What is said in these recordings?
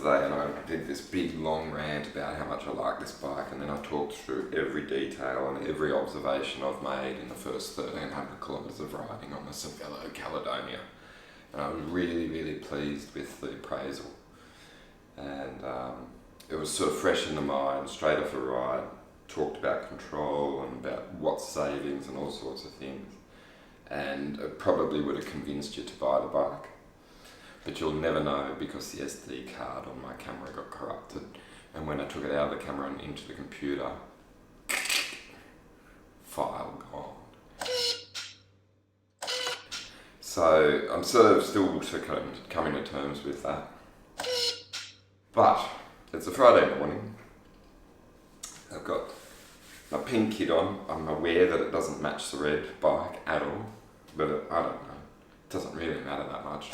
yesterday and I did this big long rant about how much I like this bike, and then I talked through every detail and every observation I've made in the first 1,300 kilometres of riding on the Cervélo Caledonia. And I was really, really pleased with the appraisal. And it was sort of fresh in the mind, straight off a ride, talked about control and about what's savings and all sorts of things. And it probably would have convinced you to buy the bike. But you'll never know, because the SD card on my camera got corrupted, and when I took it out of the camera and into the computer, file gone. So I'm sort of still coming to terms with that. But it's a Friday morning. I've got my pink kit on. I'm aware that it doesn't match the red bike at all, but I don't know. It doesn't really matter that much.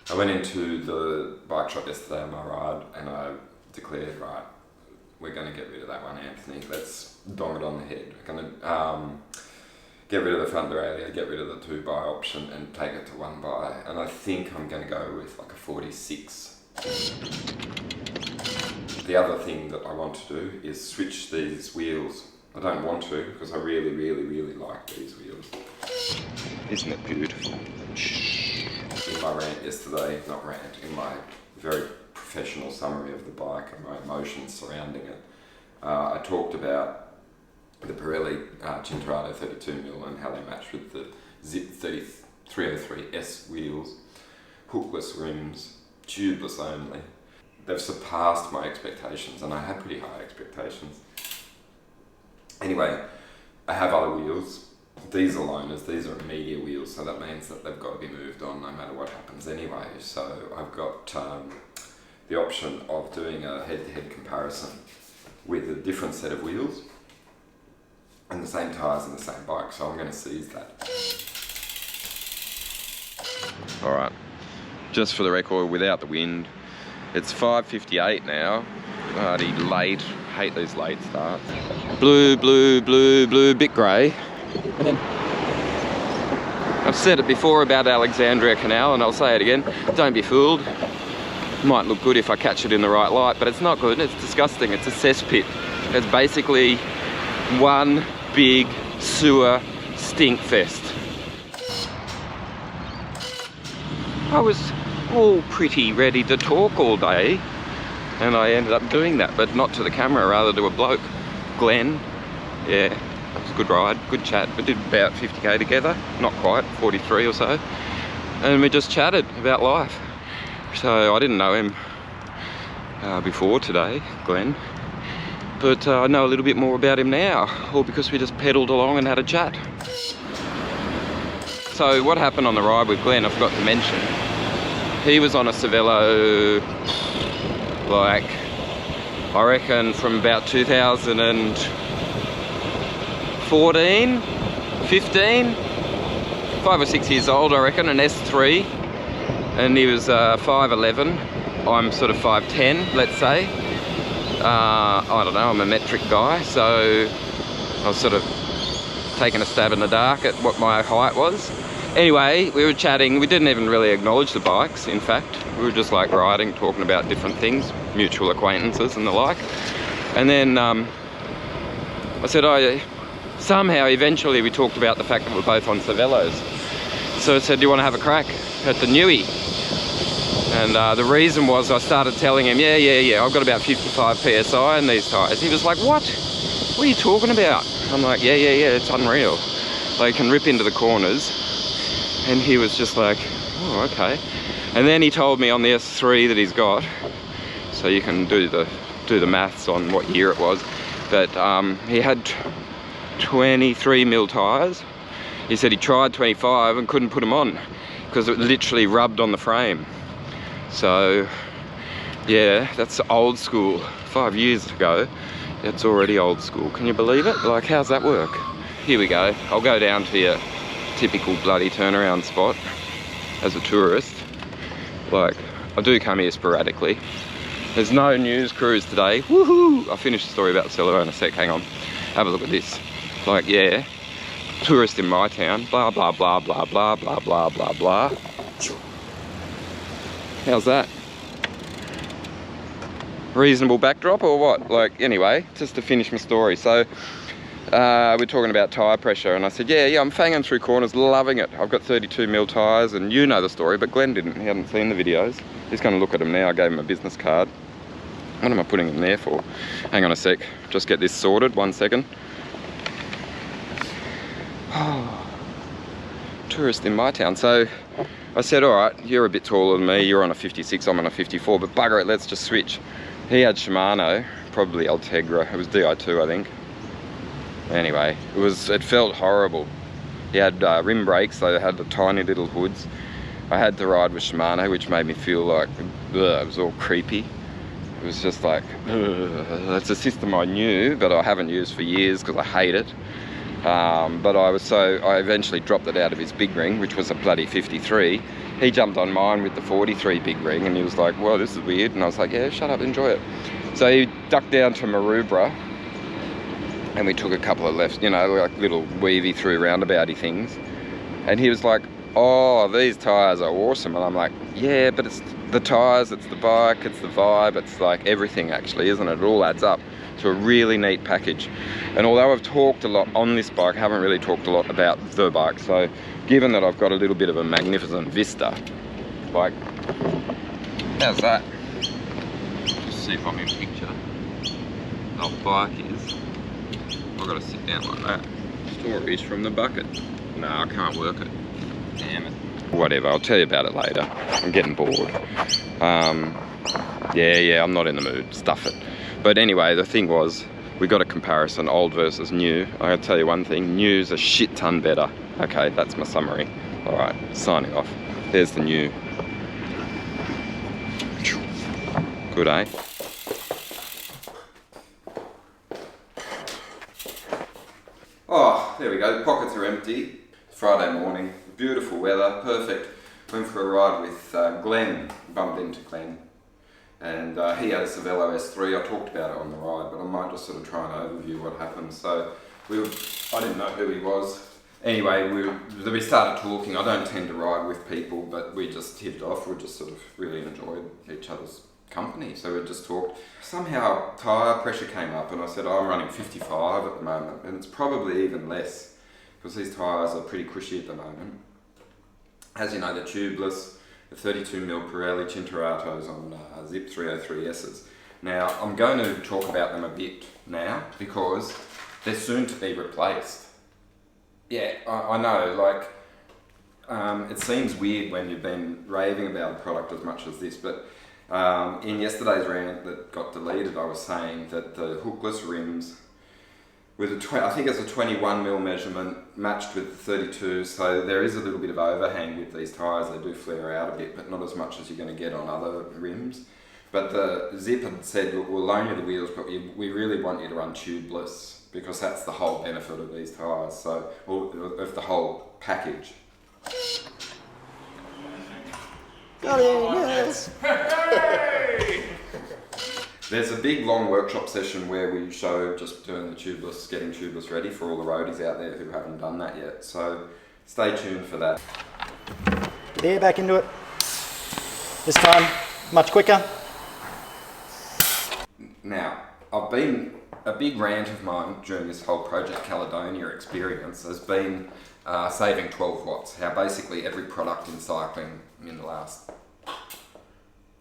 I went into the bike shop yesterday on my ride and I declared, right, we're going to get rid of that one, Anthony. Let's dong it on the head. We're going to get rid of the front derailleur, get rid of the 2-by option and take it to 1-by. And I think I'm going to go with like a 46. The other thing that I want to do is switch these wheels. I don't want to, because I really, really, really like these wheels. Isn't it beautiful? In my rant yesterday, in my very professional summary of the bike and my emotions surrounding it, I talked about the Pirelli Cinturato 32mm and how they match with the Zipp 303S wheels, hookless rims, tubeless only. They've surpassed my expectations, and I had pretty high expectations. Anyway, I have other wheels. These are loaners, these are media wheels, so that means that they've got to be moved on no matter what happens anyway. So I've got the option of doing a head-to-head comparison with a different set of wheels and the same tyres and the same bike, so I'm going to seize that. Alright, just for the record, without the wind, it's 5:58 now, bloody late, hate these late starts. Blue, blue, blue, blue, bit grey. I've said it before about Alexandria Canal, and I'll say it again, don't be fooled. Might look good if I catch it in the right light, but it's not good, it's disgusting, it's a cesspit. It's basically one big sewer stink fest. I was all pretty ready to talk all day, and I ended up doing that, but not to the camera, rather to a bloke, Glenn. Yeah, it was a good ride, good chat. We did about 50k together, not quite, 43 or so, and we just chatted about life. So I didn't know him before today, Glenn, but I know a little bit more about him now, all because we just pedalled along and had a chat. So what happened on the ride with Glenn, I forgot to mention. He was on a Cervélo, like, I reckon from about 2014, 15, 5 or 6 years old, I reckon, an S3, and he was 5'11", I'm sort of 5'10", let's say. I don't know, I'm a metric guy, so I was sort of taking a stab in the dark at what my height was. Anyway, we were chatting, we didn't even really acknowledge the bikes, in fact. We were just like riding, talking about different things, mutual acquaintances and the like. And then I said, somehow, eventually we talked about the fact that we're both on Cervélos. So I said, do you want to have a crack at the newie? And the reason was I started telling him, yeah, I've got about 55 PSI in these tyres. He was like, what? What are you talking about? I'm like, yeah, it's unreal. They can rip into the corners. And he was just like, oh, okay. And then he told me on the S3 that he's got, so you can do the maths on what year it was, but he had 23mm tyres. He said he tried 25 and couldn't put them on because it literally rubbed on the frame. So yeah, that's old school. 5 years ago, that's already old school. Can you believe it? Like, how's that work? Here we go. I'll go down to your typical bloody turnaround spot as a tourist. Like, I do come here sporadically. There's no news cruise today. Woohoo! I'll finish the story about Cervélo in a sec. Hang on. Have a look at this. Like, yeah, tourist in my town. Blah, blah, blah, blah, blah, blah, blah, blah, blah. How's that? reasonable backdrop or what? Like, anyway, just to finish my story. So we're talking about tyre pressure, and I said, yeah, I'm fanging through corners, loving it. I've got 32mm tyres, and you know the story, but Glenn didn't. He hadn't seen the videos. He's going to look at them now. I gave him a business card. What am I putting them there for? Hang on a sec. Just get this sorted. 1 second. Oh, tourist in my town. So I said, all right, you're a bit taller than me. You're on a 56, I'm on a 54, but bugger it, let's just switch. He had Shimano, probably Ultegra. It was Di2, I think. Anyway, it felt horrible. He had rim brakes, they had the tiny little hoods. I had to ride with Shimano, which made me feel like, it was all creepy. It was just like, that's a system I knew, but I haven't used for years because I hate it. But I eventually dropped it out of his big ring, which was a bloody 53. He jumped on mine with the 43 big ring, and he was like, well, this is weird. And I was like, yeah, shut up, enjoy it. So he ducked down to Maroubra, and we took a couple of lefts, you know, like little weavy through roundabouty things. And he was like, oh, these tyres are awesome. And I'm like, yeah, but it's the tyres, it's the bike, it's the vibe, it's like everything actually, isn't it? It all adds up to a really neat package. And although I've talked a lot on this bike, I haven't really talked a lot about the bike. So given that I've got a little bit of a magnificent vista, like, how's that? Just see if I'm in picture. How the bike is. I've got to sit down like that. Stories from the bucket. No, I can't work it. Damn it. Whatever, I'll tell you about it later. I'm getting bored. Yeah, I'm not in the mood. Stuff it. But anyway, the thing was, we got a comparison, old versus new. I gotta tell you one thing, new's a shit ton better. Okay, that's my summary. All right, signing off. There's the new. Good, eh? Oh, there we go, the pockets are empty. Friday morning, beautiful weather, perfect. Went for a ride with Glenn, bumped into Glenn. And he had a Cervélo S3. I talked about it on the ride, but I might just sort of try and overview what happened. So I didn't know who he was. Anyway, we started talking. I don't tend to ride with people, but we just hit it off. We just sort of really enjoyed each other's company. So we just talked. Somehow tyre pressure came up, and I said, I'm running 55 at the moment, and it's probably even less because these tyres are pretty cushy at the moment. As you know, they're tubeless. The 32mm Pirelli Cinturatos on Zipp 303Ss. Now, I'm going to talk about them a bit now because they're soon to be replaced. Yeah, I know, like, it seems weird when you've been raving about a product as much as this, but in yesterday's rant that got deleted, I was saying that the hookless rims with I think it's a 21mm measurement matched with the 32, so there is a little bit of overhang with these tyres. They do flare out a bit, but not as much as you're going to get on other rims. But the Zipp had said, look, we'll loan you the wheels, but we really want you to run tubeless because that's the whole benefit of these tyres, so, or of the whole package. Got it, yes. Hey! There's a big long workshop session where we show just doing the tubeless, getting tubeless ready for all the roadies out there who haven't done that yet. So stay tuned for that. There, back into it. This time, much quicker. Now, I've been, a big rant of mine during this whole Project Caledonia experience has been saving 12 watts. How basically every product in cycling in the last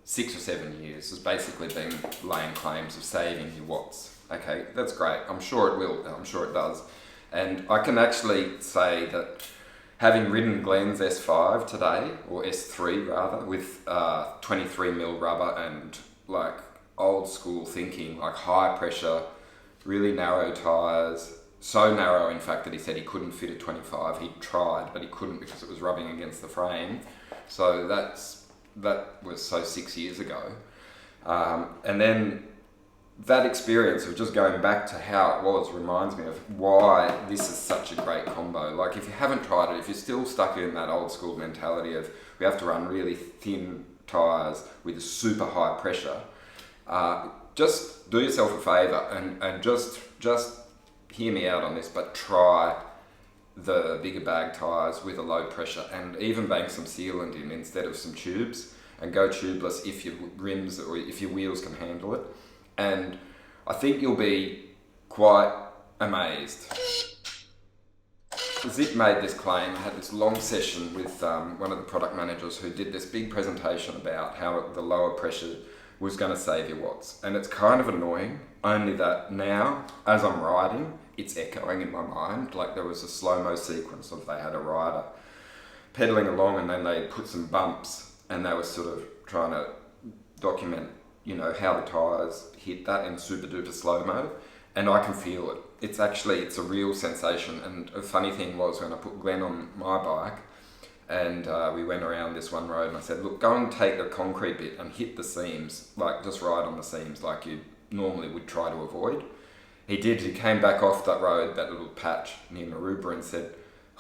6 or 7 years has basically been laying claims of saving you watts. Okay, that's great. I'm sure it will. I'm sure it does. And I can actually say that having ridden Glenn's S5 today, or S3 rather, with 23mm rubber and like old school thinking, like high pressure, really narrow tyres, so narrow in fact that he said he couldn't fit a 25. He tried, but he couldn't because it was rubbing against the frame. So that was so 6 years ago. And then that experience of just going back to how it was reminds me of why this is such a great combo. Like if you haven't tried it, if you're still stuck in that old school mentality of we have to run really thin tyres with super high pressure, just do yourself a favour and just hear me out on this, but try the bigger bag tyres with a low pressure and even bang some sealant in instead of some tubes and go tubeless if your rims or if your wheels can handle it. And I think you'll be quite amazed. Zipp made this claim. I had this long session with one of the product managers who did this big presentation about how the lower pressure was going to save you watts. And it's kind of annoying, only that now, as I'm riding, it's echoing in my mind. Like there was a slow-mo sequence of they had a rider pedaling along and then they put some bumps and they were sort of trying to document, you know, how the tyres hit that in super duper slow-mo. And I can feel it. It's a real sensation. And a funny thing was when I put Glenn on my bike and we went around this one road and I said, look, go and take the concrete bit and hit the seams, like just ride on the seams like you normally would try to avoid. He did. He came back off that road, that little patch near Maroubra, and said,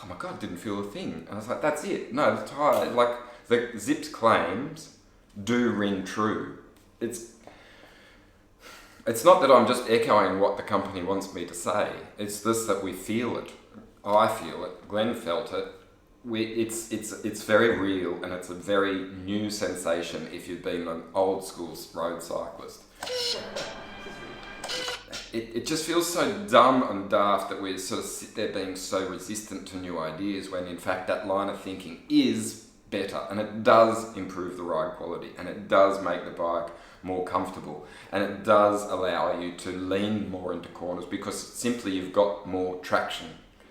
oh my God, didn't feel a thing. And I was like, that's it. No, the tyre, like the Zipp's claims do ring true. It's not that I'm just echoing what the company wants me to say. It's this that we feel it. I feel it. Glenn felt it. It's very real, and it's a very new sensation if you've been an old school road cyclist. It just feels so dumb and daft that we sort of sit there being so resistant to new ideas when in fact that line of thinking is better, and it does improve the ride quality, and it does make the bike more comfortable, and it does allow you to lean more into corners because simply you've got more traction.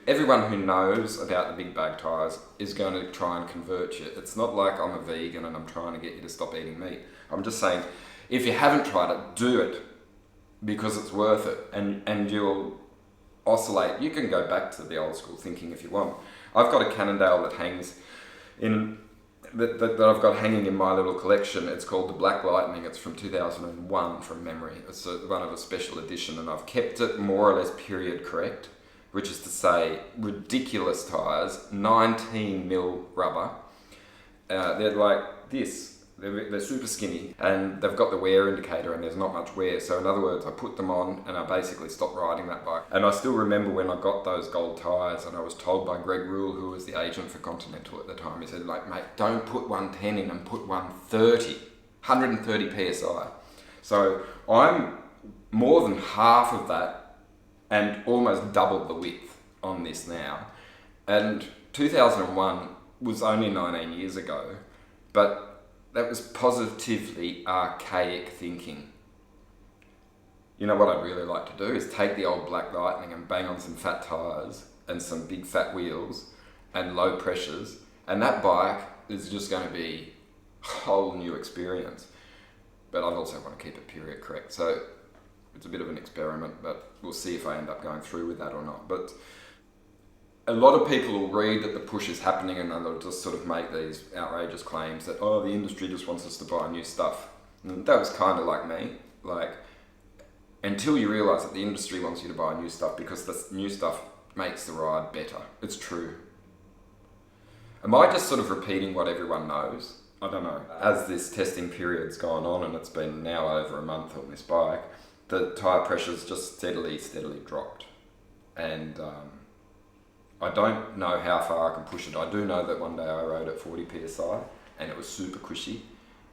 Everyone who knows about the big bag tyres is going to try and convert you. It's not like I'm a vegan and I'm trying to get you to stop eating meat. I'm just saying, if you haven't tried it, do it because it's worth it, and you'll oscillate. You can go back to the old school thinking if you want. I've got a Cannondale that hangs in that I've got hanging in my little collection. It's called the Black Lightning. It's from 2001 from memory. It's one of a special edition, and I've kept it more or less period correct, which is to say ridiculous tyres, 19mm rubber. They're like this. They're super skinny, and they've got the wear indicator and there's not much wear. So in other words, I put them on and I basically stopped riding that bike. And I still remember when I got those gold tyres and I was told by Greg Rule, who was the agent for Continental at the time, he said, like, mate, don't put 110 in and put 130 PSI. So I'm more than half of that and almost double the width on this now. And 2001 was only 19 years ago, but that was positively archaic thinking. You know what I'd really like to do is take the old Black Lightning and bang on some fat tyres and some big fat wheels and low pressures, and that bike is just going to be a whole new experience. But I also want to keep it period correct, so it's a bit of an experiment, but we'll see if I end up going through with that or not. But a lot of people will read that the push is happening and they'll just sort of make these outrageous claims that, oh, the industry just wants us to buy new stuff. And that was kind of like me. Like, until you realise that the industry wants you to buy new stuff because the new stuff makes the ride better. It's true. Am I just sort of repeating what everyone knows? I don't know. As this testing period's gone on, and it's been now over a month on this bike, the tyre pressure's just steadily dropped. And I don't know how far I can push it. I do know that one day I rode at 40 PSI and it was super cushy,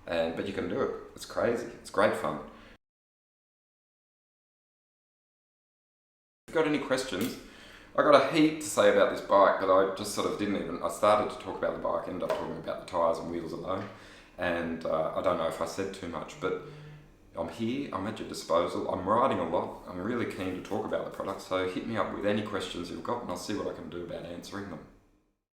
but you can do it. It's crazy. It's great fun. If you've got any questions, I got a heap to say about this bike, but I just sort of I started to talk about the bike, ended up talking about the tyres and wheels alone, and I don't know if I said too much, but I'm here, I'm at your disposal, I'm riding a lot, I'm really keen to talk about the product, so hit me up with any questions you've got and I'll see what I can do about answering them.